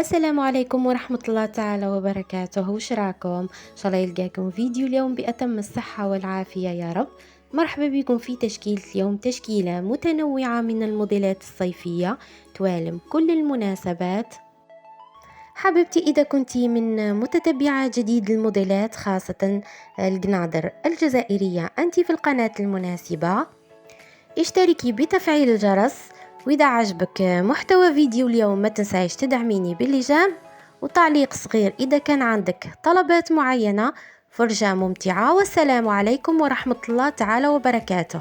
السلام عليكم ورحمة الله تعالى وبركاته. وش راكم؟ إن شاء الله يلقاكم فيديو اليوم بأتم الصحة والعافية يا رب. مرحبا بكم في تشكيلة اليوم، تشكيلة متنوعة من الموديلات الصيفية توالم كل المناسبات. حبيبتي، إذا كنتي من متتبعة جديد الموديلات خاصة القناضر الجزائرية، أنت في القناة المناسبة. اشتركي بتفعيل الجرس، وإذا عجبك محتوى فيديو اليوم ما تنسايش تدعميني بالإعجاب وتعليق صغير إذا كان عندك طلبات معينة. فرجة ممتعة، والسلام عليكم ورحمة الله تعالى وبركاته.